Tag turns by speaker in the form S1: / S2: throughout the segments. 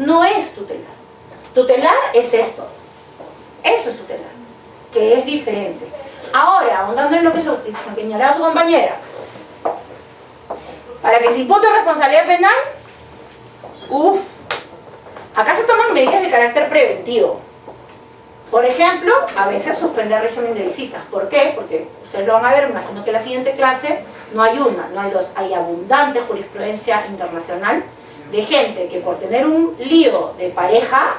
S1: no es tutelar. Tutelar es esto. Eso es tutelar, que es diferente. Ahora, ahondando en lo que señalaba su compañera, para que se impute responsabilidad penal, acá se toman medidas de carácter preventivo. Por ejemplo, a veces suspender régimen de visitas. ¿Por qué? Porque ustedes lo van a ver, me imagino que en la siguiente clase no hay una, no hay dos, hay abundante jurisprudencia internacional de gente que por tener un lío de pareja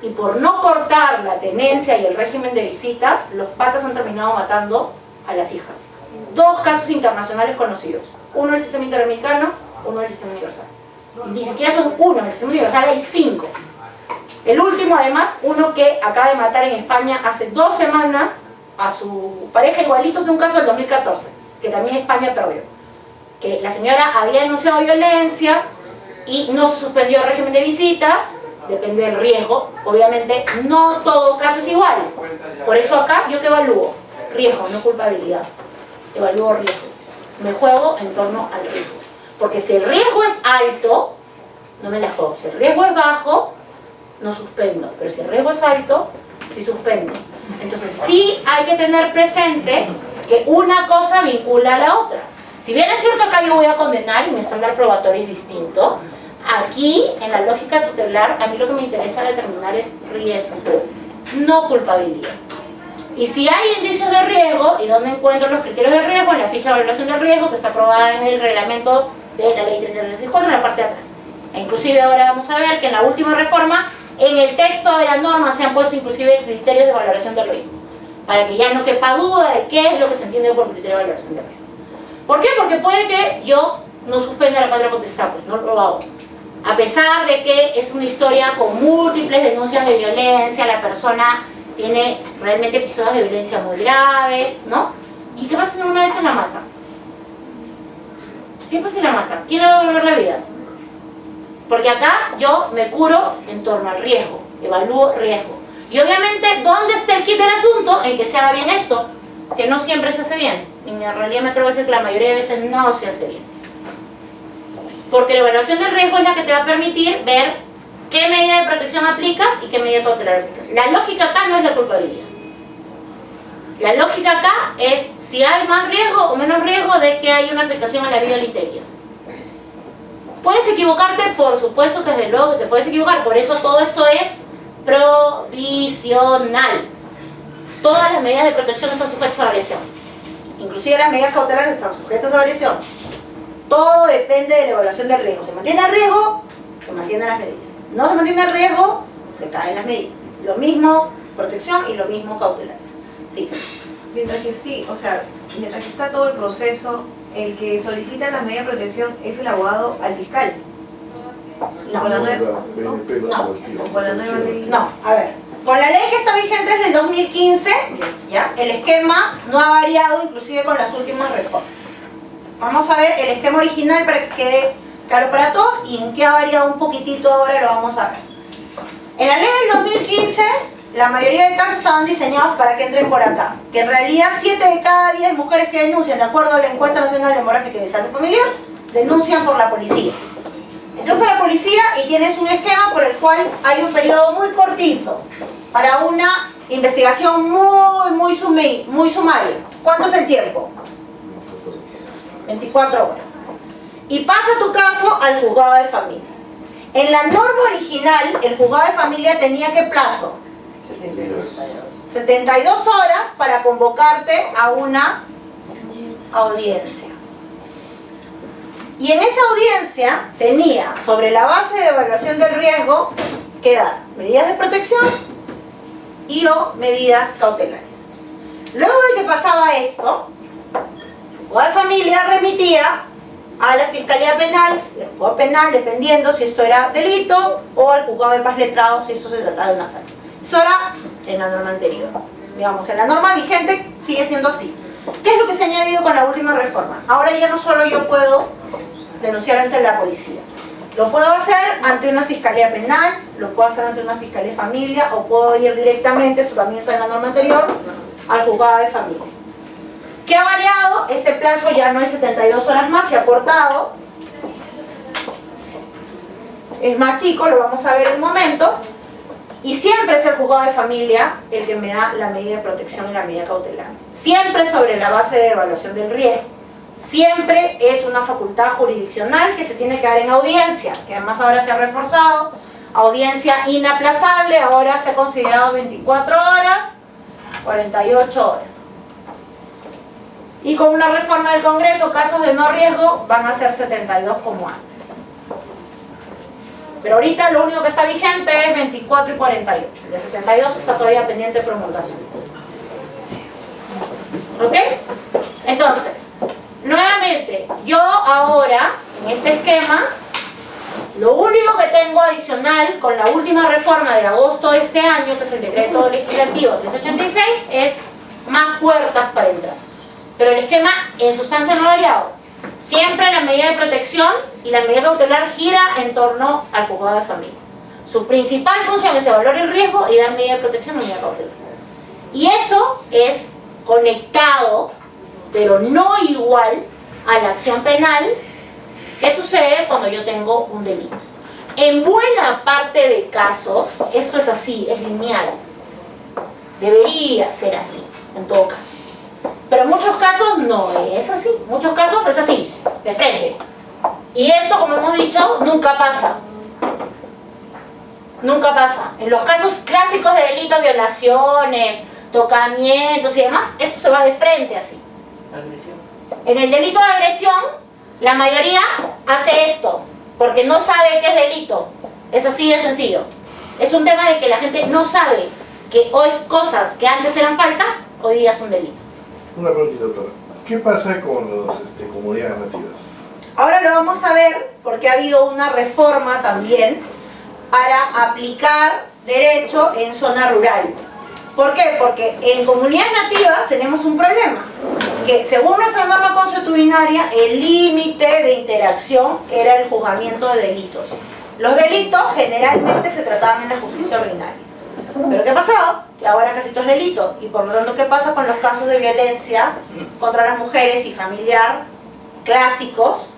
S1: y por no cortar la tenencia y el régimen de visitas, los patas han terminado matando a las hijas. 2 casos internacionales conocidos, uno del sistema interamericano, uno del sistema universal. Ni siquiera son uno, en el sistema universal hay 5. El último, además, uno que acaba de matar en España hace 2 semanas a su pareja, igualito que un caso del 2014, que también España perdió. Que la señora había denunciado violencia y no se suspendió el régimen de visitas, depende del riesgo. Obviamente, no todo caso es igual. Por eso acá, ¿yo qué evalúo? Riesgo, no culpabilidad. Evalúo riesgo. Me juego en torno al riesgo. Porque si el riesgo es alto, no me la juego. Si el riesgo es bajo, no suspendo, pero si el riesgo es alto, sí suspendo. Entonces sí hay que tener presente que una cosa vincula a la otra. Si bien es cierto acá yo voy a condenar y mi estándar probatorio es distinto, aquí en la lógica tutelar a mí lo que me interesa determinar es riesgo, no culpabilidad. Y si hay indicios de riesgo, ¿y dónde encuentro los criterios de riesgo? En la ficha de valoración de riesgo que está aprobada en el reglamento de la ley 3364 en la parte de atrás. E inclusive ahora vamos a ver que en la última reforma en el texto de la norma se han puesto inclusive criterios de valoración del riesgo, para que ya no quepa duda de qué es lo que se entiende por criterio de valoración del riesgo. ¿Por qué? Porque puede que yo no suspenda la patria potestad, pues no lo hago. A pesar de que es una historia con múltiples denuncias de violencia, la persona tiene realmente episodios de violencia muy graves, ¿no? ¿Y qué pasa si una vez se la mata? ¿Qué pasa si la mata? ¿Quién le va a devolver la vida? Porque acá yo me curo en torno al riesgo, evalúo riesgo. Y obviamente, ¿dónde está el kit del asunto? En que se haga bien esto, que no siempre se hace bien. En realidad me atrevo a decir que la mayoría de veces no se hace bien. Porque la evaluación del riesgo es la que te va a permitir ver qué medida de protección aplicas y qué medida cautelar aplicas. La lógica acá no es la culpabilidad. La lógica acá es si hay más riesgo o menos riesgo de que haya una afectación a la vida o la integridad. ¿Puedes equivocarte? Por supuesto que desde luego que te puedes equivocar, por eso todo esto es provisional. Todas las medidas de protección están sujetas a variación. Inclusive las medidas cautelares están sujetas a variación. Todo depende de la evaluación del riesgo. Se mantiene el riesgo, se mantienen las medidas. No se mantiene el riesgo, se caen las medidas. Lo mismo protección y lo mismo cautelar. Sí.
S2: Mientras que sí, o sea, mientras que está todo el proceso, el que solicita las medidas de protección es el abogado al fiscal.
S1: No,
S2: con la nueva,
S1: con
S2: la nueva ley.
S1: No, a ver. Con la ley que está vigente desde el 2015, ¿ya? El esquema no ha variado inclusive con las últimas reformas. Vamos a ver el esquema original para que quede claro para todos y en qué ha variado un poquitito ahora lo vamos a ver. En la ley del 2015, la mayoría de casos estaban diseñados para que entren por acá. Que en realidad 7 de cada 10 mujeres que denuncian, de acuerdo a la encuesta nacional demográfica y de salud familiar, denuncian por la policía. Entonces la policía, y tienes un esquema por el cual hay un periodo muy cortito para una investigación muy sumaria. ¿Cuánto es el tiempo? 24 horas. Y pasa tu caso al juzgado de familia. En la norma original, el juzgado de familia tenía ¿qué plazo? 72 horas para convocarte a una audiencia. Y en esa audiencia tenía, sobre la base de evaluación del riesgo, que dar medidas de protección y o medidas cautelares. Luego de que pasaba esto, el juzgado de familia remitía a la Fiscalía Penal, el juzgado penal dependiendo si esto era delito, o al juzgado de paz letrado si esto se trataba de una falta. Eso era en la norma anterior. Digamos, en la norma vigente sigue siendo así. ¿Qué es lo que se ha añadido con la última reforma? Ahora ya no solo yo puedo denunciar ante la policía. Lo puedo hacer ante una fiscalía penal, lo puedo hacer ante una fiscalía de familia, o puedo ir directamente, eso también está en la norma anterior, al juzgado de familia. ¿Qué ha variado? Este plazo ya no es 72 horas más, se ha cortado. es más chico, lo vamos a ver en un momento, y siempre es el juzgado de familia el que me da la medida de protección y la medida cautelar. Siempre sobre la base de evaluación del riesgo. Siempre es una facultad jurisdiccional que se tiene que dar en audiencia, que además ahora se ha reforzado, audiencia inaplazable, ahora se ha considerado 24 horas, 48 horas. Y con una reforma del Congreso, casos de no riesgo van a ser 72 como antes. Pero ahorita lo único que está vigente es 24 y 48. De 72 está todavía pendiente de promulgación. ¿Ok? Entonces, nuevamente, yo ahora, en este esquema, lo único que tengo adicional con la última reforma de agosto de este año, que es el decreto legislativo 386, es más puertas para entrar. Pero el esquema en sustancia no ha variado. Siempre la medida de protección y la medida cautelar gira en torno al juzgado de familia. Su principal función es evaluar el riesgo y dar medida de protección y medida cautelar. Y eso es conectado, pero no igual, a la acción penal que sucede cuando yo tengo un delito. En buena parte de casos, esto es así, es lineal. Debería ser así, en todo caso. Pero en muchos casos no es así. En muchos casos es así, de frente. Y esto, como hemos dicho, nunca pasa. Nunca pasa. En los casos clásicos de delitos, violaciones, tocamientos y demás, esto se va de frente así.
S3: Agresión.
S1: En el delito de agresión, la mayoría hace esto, porque no sabe qué es delito. Es así de sencillo. Es un tema de que la gente no sabe que hoy cosas que antes eran falta, hoy día son delito.
S4: Una preguntita, doctora. ¿Qué pasa con las comunidades nativas?
S1: Ahora lo vamos a ver porque ha habido una reforma también para aplicar derecho en zona rural. ¿Por qué? Porque en comunidades nativas tenemos un problema, que según nuestra norma consuetudinaria, el límite de interacción era el juzgamiento de delitos. Los delitos generalmente se trataban en la justicia ordinaria. ¿Pero qué ha pasado? Que ahora casi todo es delito. Y por lo tanto, ¿qué pasa con los casos de violencia contra las mujeres y familiar clásicos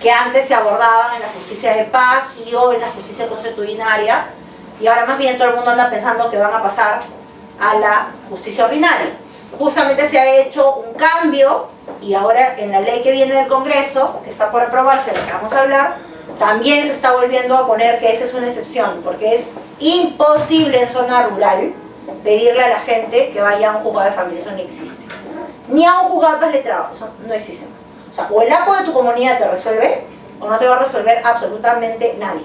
S1: que antes se abordaban en la justicia de paz y o en la justicia consuetudinaria? Y ahora más bien todo el mundo anda pensando que van a pasar a la justicia ordinaria. Justamente se ha hecho un cambio y ahora en la ley que viene del Congreso, que está por aprobarse, de la que vamos a hablar, también se está volviendo a poner que esa es una excepción, porque es imposible en zona rural pedirle a la gente que vaya a un juzgado de familia, eso no existe. Ni a un juzgado más letrado, eso no existe más. O sea, o el APO de tu comunidad te resuelve, o no te va a resolver absolutamente nadie.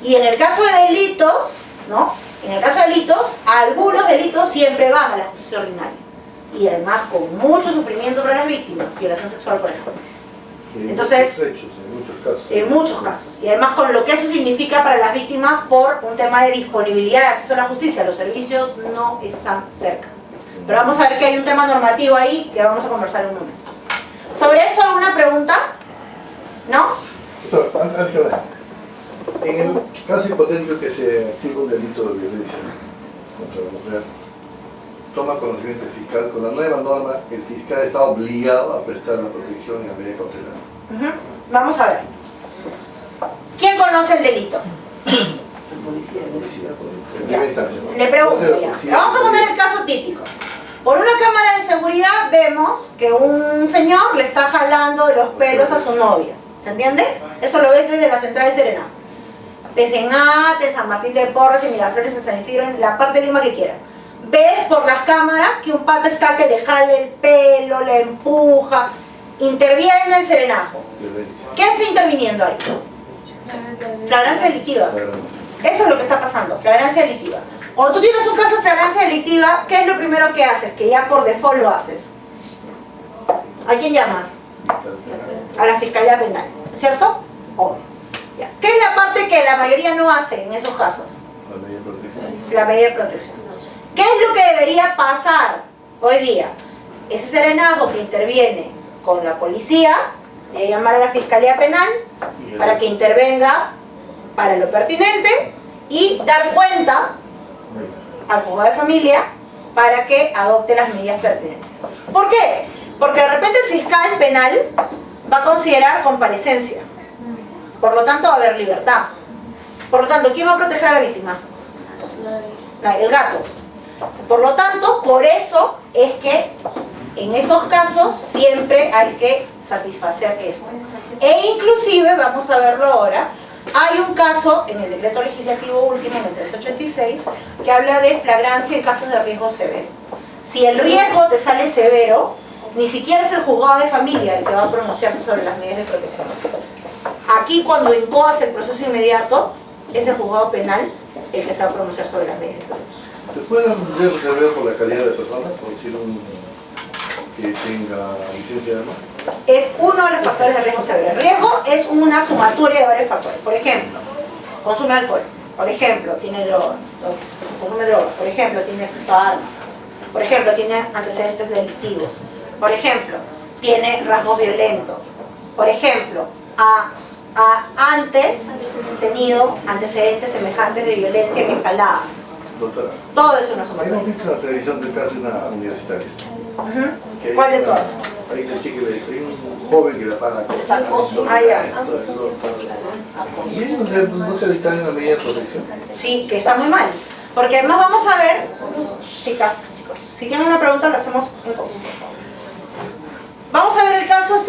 S1: Y en el caso de delitos, ¿no? En el caso de delitos, algunos delitos siempre van a la justicia ordinaria. Y además con mucho sufrimiento para las víctimas, violación sexual por ejemplo. Entonces,
S4: En muchos casos.
S1: En muchos casos. Y además con lo que eso significa para las víctimas por un tema de disponibilidad de acceso a la justicia. Los servicios no están cerca. Pero vamos a ver que hay un tema normativo ahí que vamos a conversar en un momento. ¿Sobre eso alguna pregunta? ¿No?
S4: Doctor, antes que nada, en el caso hipotético que se activa un delito de violencia contra la mujer, toma conocimiento el fiscal, con la nueva norma el fiscal está obligado a prestar la protección y la medida cautelar.
S1: Vamos a ver. ¿Quién conoce el delito?
S3: El policía.
S4: Policía, en primera instancia, ¿no?
S1: Le pregunto
S4: Puede ser
S1: ya.
S4: policía,
S1: Vamos a poner
S4: policía.
S1: el caso típico. Por una cámara de seguridad vemos que un señor le está jalando de los pelos a su novia. ¿Se entiende? Eso lo ves desde la central de Serena. Pecenate, San Martín de Porres, en Miraflores, en San Isidro, en la parte de Lima que quieran. Ves por las cámaras que un pata está que le jale el pelo, le empuja, interviene en el serenajo.
S4: Violencia.
S1: ¿Qué está interviniendo ahí? Flagrancia delictiva. Eso es lo que está pasando, flagrancia delictiva. Cuando tú tienes un caso de flagrancia delictiva, ¿qué es lo primero que haces? Que ya por default lo haces. ¿A quién llamas? A la Fiscalía Penal, ¿cierto? Obvio. Ya. ¿Qué es la parte que la mayoría no hace en esos casos?
S4: La medida de protección.
S1: La medida de protección. ¿Qué es lo que debería pasar hoy día? Ese serenajo que interviene con la policía, llamar a la Fiscalía Penal para que intervenga para lo pertinente y dar cuenta al juzgado de familia para que adopte las medidas pertinentes. ¿Por qué? Porque de repente el fiscal penal va a considerar comparecencia. Por lo tanto va a haber libertad. Por lo tanto, ¿quién va a proteger a la víctima? El gato. Por lo tanto, por eso es que en esos casos siempre hay que satisfacer esto. E inclusive, vamos a verlo ahora, hay un caso en el decreto legislativo último, en el 386, que habla de flagrancia en casos de riesgo severo. Si el riesgo te sale severo, ni siquiera es el juzgado de familia el que va a pronunciarse sobre las medidas de protección. Aquí, cuando incoas el proceso inmediato, es el juzgado penal el que se va a pronunciar sobre las medidas de protección.
S4: ¿Se puede riesgo severo por la calidad de persona? Por decir que tenga licencia de arma.
S1: Es uno de los factores de riesgo severo. El riesgo es una sumatoria de varios factores. Por ejemplo, consume alcohol. Por ejemplo, tiene drogas. Consume drogas. Por ejemplo, tiene acceso a armas. Por ejemplo, tiene antecedentes delictivos. Por ejemplo, tiene rasgos violentos. Por ejemplo, antes tenido antecedentes semejantes de violencia en escalada.
S4: Doctora,
S1: Todo eso es una sumatoria.
S4: hemos visto en la televisión del caso de una universitaria. Que hay
S1: ¿Cuál de
S4: una-
S1: todas?
S4: Hay una chica, hay un joven que la paga.
S3: Es acoso.
S1: Ah, ya.
S4: Y no se dictan una medida de protección.
S1: Sí, que está muy mal. Porque además vamos a ver, chicas, chicos, si tienen una pregunta la hacemos en conjunto. Vamos a ver el caso.